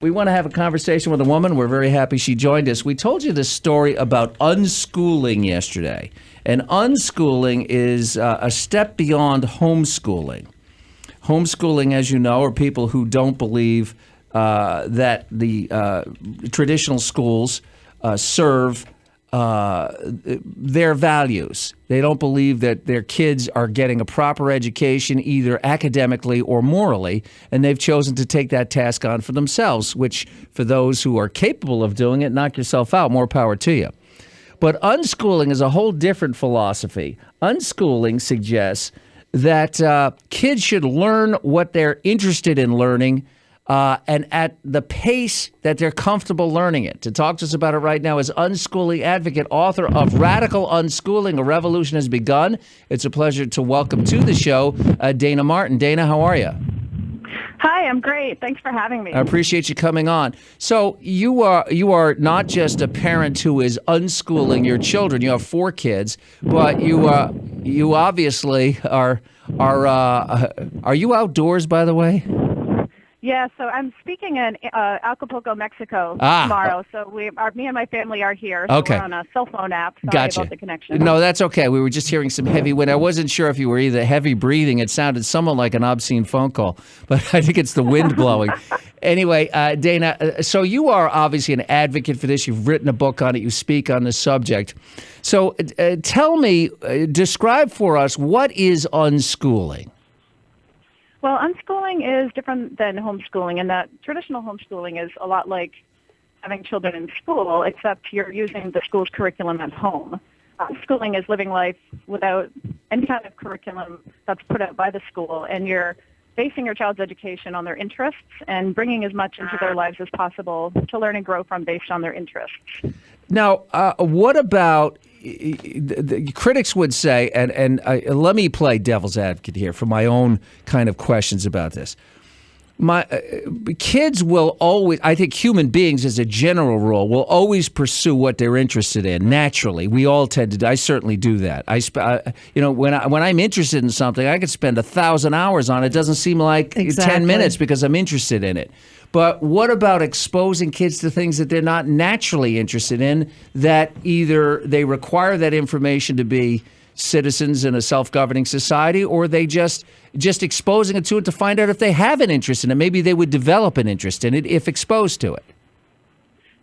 We want to have a conversation with a woman. We're very happy she joined us. We told you this story about unschooling yesterday. And unschooling is a step beyond homeschooling. Homeschooling, as you know, are people who don't believe that the traditional schools serve their values. They don't believe that their kids are getting a proper education, either academically or morally, and they've chosen to take that task on for themselves, which for those who are capable of doing it, knock yourself out, more power to you. But unschooling is a whole different philosophy. Unschooling suggests that kids should learn what they're interested in learning and at the pace that they're comfortable learning it. To talk to us about it right now is unschooling advocate, author of Radical Unschooling, A Revolution Has Begun. It's a pleasure to welcome to the show Dayna Martin. Dayna, how are you? Hi, I'm great. Thanks for having me. I appreciate you coming on. So you are not just a parent who is unschooling your children. You have 4 kids, but you obviously are you outdoors, by the way? Yeah, so I'm speaking in Acapulco, Mexico tomorrow. So me and my family are here. So Okay. We're on a cell phone app. Sorry Gotcha. about the connection. No, that's okay. We were just hearing some heavy wind. I wasn't sure if you were either heavy breathing. It sounded somewhat like an obscene phone call, but I think it's the wind blowing. Anyway, Dayna, so you are obviously an advocate for this. You've written a book on it. You speak on the subject. So tell me, describe for us, what is unschooling? Well, unschooling is different than homeschooling in that traditional homeschooling is a lot like having children in school, except you're using the school's curriculum at home. Schooling is living life without any kind of curriculum that's put out by the school, and you're basing your child's education on their interests and bringing as much into their lives as possible to learn and grow from based on their interests. Now, what about the critics would say, and let me play devil's advocate here for my own kind of questions about this. My kids will always, I think human beings as a general rule, will always pursue what they're interested in naturally. We all tend to do. I certainly do that. When I'm interested in something, I could spend 1,000 hours on it. It doesn't seem like 10 minutes because I'm interested in it. But what about exposing kids to things that they're not naturally interested in, that either they require that information to be citizens in a self-governing society, or they just exposing it to find out if they have an interest in it? Maybe they would develop an interest in it if exposed to it.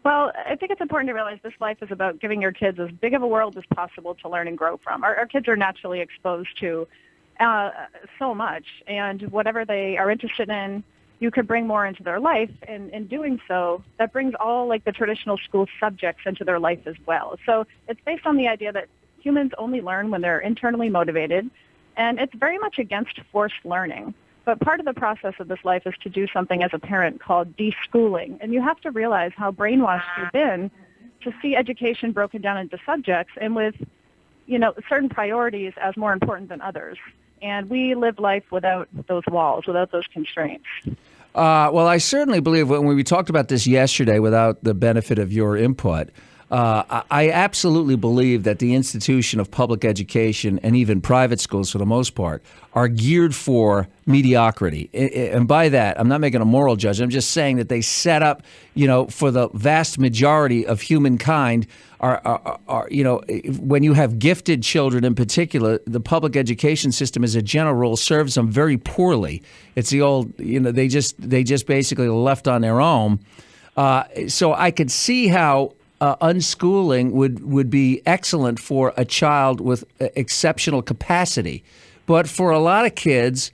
Well, I think it's important to realize this life is about giving your kids as big of a world as possible to learn and grow from. Our kids are naturally exposed to so much, and whatever they are interested in, you could bring more into their life, and in doing so, that brings all like the traditional school subjects into their life as well. So it's based on the idea that humans only learn when they're internally motivated, and it's very much against forced learning. But part of the process of this life is to do something as a parent called deschooling, and you have to realize how brainwashed you've been to see education broken down into subjects and with, certain priorities as more important than others. And we live life without those walls, without those constraints. Well, I certainly believe when we talked about this yesterday without the benefit of your input, I absolutely believe that the institution of public education and even private schools for the most part are geared for mediocrity. And by that, I'm not making a moral judgment. I'm just saying that they set up, for the vast majority of humankind when you have gifted children in particular, the public education system as a general rule serves them very poorly. It's the old, they just basically left on their own. So I could see how unschooling would be excellent for a child with exceptional capacity. But for a lot of kids,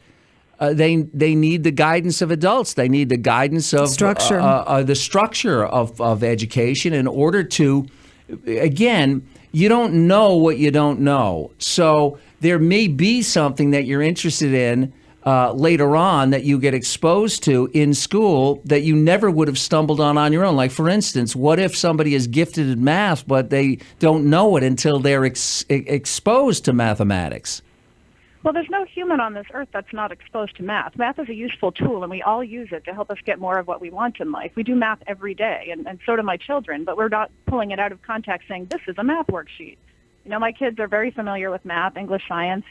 they need the guidance of adults. They need the guidance of the structure of education in order to, again, you don't know what you don't know. So there may be something that you're interested in later on that you get exposed to in school that you never would have stumbled on your own. Like, for instance, what if somebody is gifted in math, but they don't know it until they're exposed to mathematics? Well, there's no human on this earth that's not exposed to math. Math is a useful tool, and we all use it to help us get more of what we want in life. We do math every day, and so do my children, but we're not pulling it out of context saying, this is a math worksheet. My kids are very familiar with math, English, science.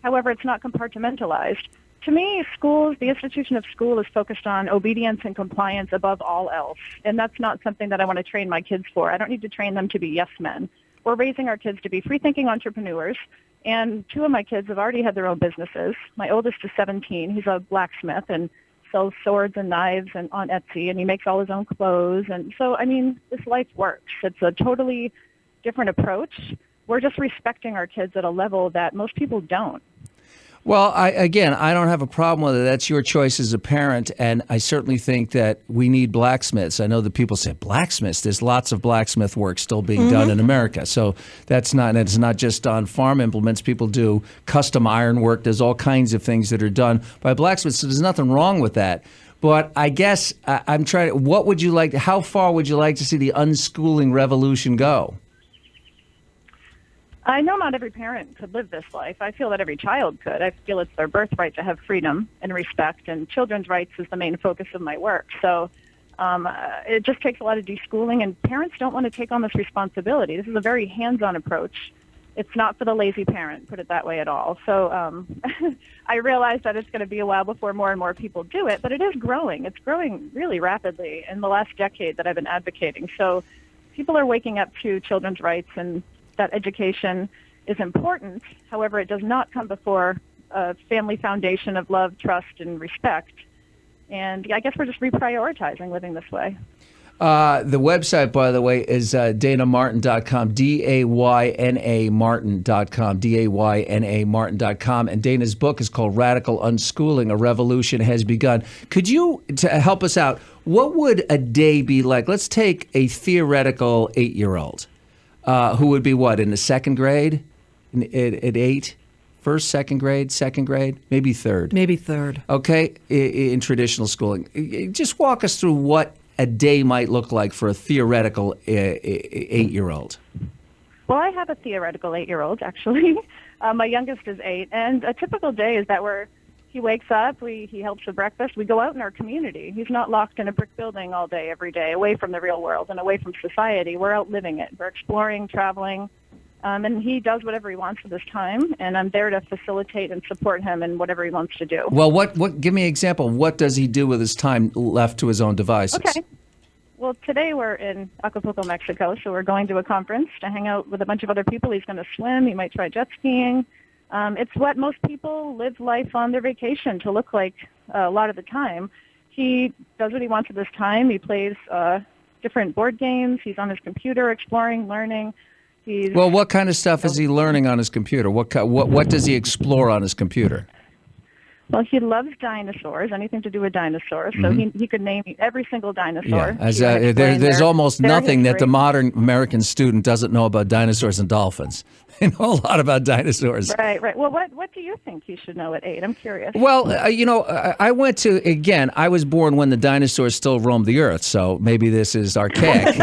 However, it's not compartmentalized To me, schools, the institution of school is focused on obedience and compliance above all else. And that's not something that I want to train my kids for. I don't need to train them to be yes men. We're raising our kids to be free-thinking entrepreneurs. And 2 of my kids have already had their own businesses. My oldest is 17. He's a blacksmith and sells swords and knives and on Etsy, and he makes all his own clothes. And so, I mean, this life works. It's a totally different approach. We're just respecting our kids at a level that most people don't. Well, I don't have a problem with it. That's your choice as a parent, and I certainly think that we need blacksmiths. I know that people say blacksmiths. There's lots of blacksmith work still being done in America. So it's not just on farm implements. People do custom iron work. There's all kinds of things that are done by blacksmiths. So there's nothing wrong with that. But I guess I'm trying. What would you like? How far would you like to see the unschooling revolution go? I know not every parent could live this life. I feel that every child could. I feel it's their birthright to have freedom and respect, and children's rights is the main focus of my work. So it just takes a lot of deschooling, and parents don't want to take on this responsibility. This is a very hands-on approach. It's not for the lazy parent, put it that way at all. So I realize that it's going to be a while before more and more people do it, but it is growing. It's growing really rapidly in the last decade that I've been advocating. So people are waking up to children's rights, and that education is important. However, it does not come before a family foundation of love, trust, and respect. And I guess we're just reprioritizing living this way. The website, by the way, is DaynaMartin.com, DAYNA Martin.com, DAYNA Martin.com. And Dayna's book is called Radical Unschooling, A Revolution Has Begun. Could you, to help us out, what would a day be like? Let's take a theoretical 8-year-old. Who would be what, in the second grade at 8? First, second grade, maybe third. Maybe third. Okay, in traditional schooling. Just walk us through what a day might look like for a theoretical 8-year-old. Well, I have a theoretical 8-year-old, actually. My youngest is 8, and a typical day is that he wakes up, he helps with breakfast, we go out in our community. He's not locked in a brick building all day, every day, away from the real world and away from society. We're out living it. We're exploring, traveling, and he does whatever he wants with his time, and I'm there to facilitate and support him in whatever he wants to do. Well, give me an example. What does he do with his time left to his own devices? Okay. Well, today we're in Acapulco, Mexico, so we're going to a conference to hang out with a bunch of other people. He's going to swim. He might try jet skiing. It's what most people live life on their vacation to look like a lot of the time. He does what he wants with his time. He plays different board games. He's on his computer exploring, learning. Well, what kind of stuff is he learning on his computer? What does he explore on his computer? Well, he loves dinosaurs, anything to do with dinosaurs. So he could name every single dinosaur. Yeah, there's almost nothing that the modern American student doesn't know about dinosaurs and dolphins. They know a lot about dinosaurs. Right. Well, what do you think he should know at 8? I'm curious. Well, I went to, again, I was born when the dinosaurs still roamed the earth, so maybe this is archaic,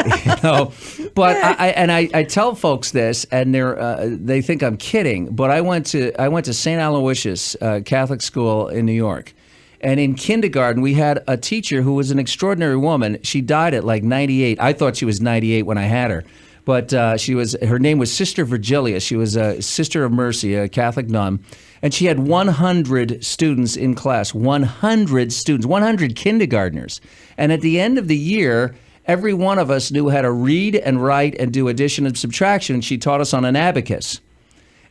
But I tell folks this, and they think I'm kidding, but I went to St. Aloysius Catholic school in New York. And in kindergarten, we had a teacher who was an extraordinary woman. She died at like 98. I thought she was 98 when I had her. But her name was Sister Virgilia. She was a Sister of Mercy, a Catholic nun. And she had 100 students in class, 100 students, 100 kindergartners. And at the end of the year, every one of us knew how to read and write and do addition and subtraction. And she taught us on an abacus.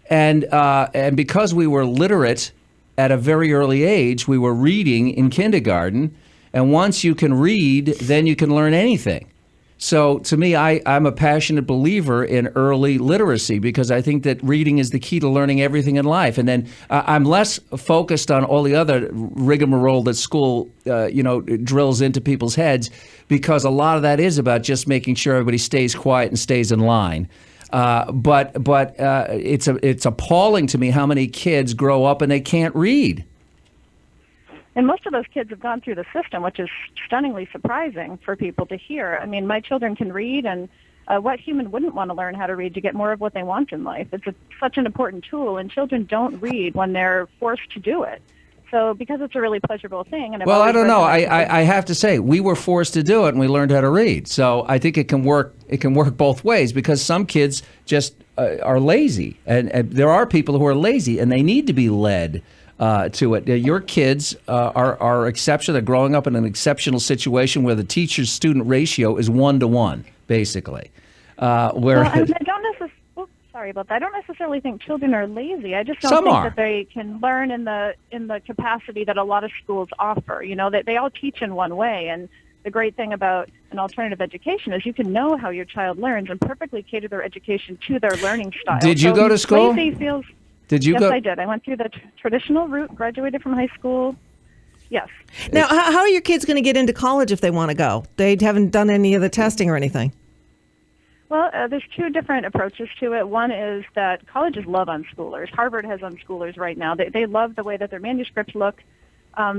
And because we were literate at a very early age, we were reading in kindergarten. And once you can read, then you can learn anything. So to me, I'm a passionate believer in early literacy because I think that reading is the key to learning everything in life. And then I'm less focused on all the other rigmarole that school, drills into people's heads, because a lot of that is about just making sure everybody stays quiet and stays in line. But it's appalling to me how many kids grow up and they can't read. And most of those kids have gone through the system, which is stunningly surprising for people to hear. I mean, my children can read, and what human wouldn't want to learn how to read to get more of what they want in life? It's such an important tool, and children don't read when they're forced to do it. So because it's a really pleasurable thing. And I don't know. I have to say, we were forced to do it, and we learned how to read. So I think it can work. It can work both ways, because some kids just are lazy, and there are people who are lazy, and they need to be led. to it. Your kids are exceptional. They're growing up in an exceptional situation where the teacher-student ratio is 1-to-1, basically. Well, I don't necessarily. Sorry about that. I don't necessarily think children are lazy. I just don't think that they can learn in the capacity that a lot of schools offer. You know, that they all teach in one way, and the great thing about an alternative education is you can know how your child learns and perfectly cater their education to their learning style. Did you go to school? Lazy feels. Did you yes, go? I did. I went through the traditional route, graduated from high school. Yes. Now, how are your kids going to get into college if they want to go? They haven't done any of the testing or anything. Well, there's two different approaches to it. One is that colleges love unschoolers. Harvard has unschoolers right now. They love the way that their manuscripts look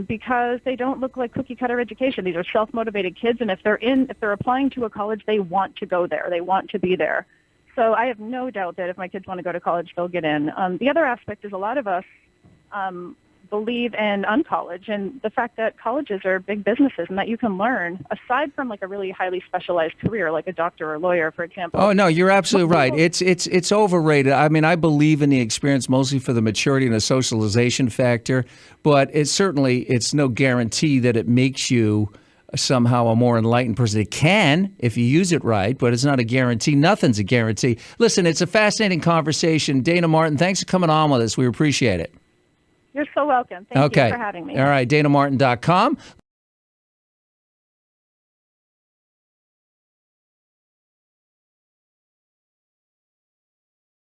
because they don't look like cookie-cutter education. These are self-motivated kids, and if they're applying to a college, they want to go there. They want to be there. So I have no doubt that if my kids want to go to college, they'll get in. The other aspect is a lot of us believe in uncollege and the fact that colleges are big businesses and that you can learn, aside from like a really highly specialized career like a doctor or lawyer, for example. Oh, no, you're absolutely right. It's overrated. I mean, I believe in the experience mostly for the maturity and the socialization factor, but it's no guarantee that it makes you somehow a more enlightened person. It can if you use it right, but it's not a guarantee. Nothing's a guarantee. Listen, it's a fascinating conversation. Dayna Martin, thanks for coming on with us. We appreciate it. You're so welcome. Thank you for having me. All right, DaynaMartin.com.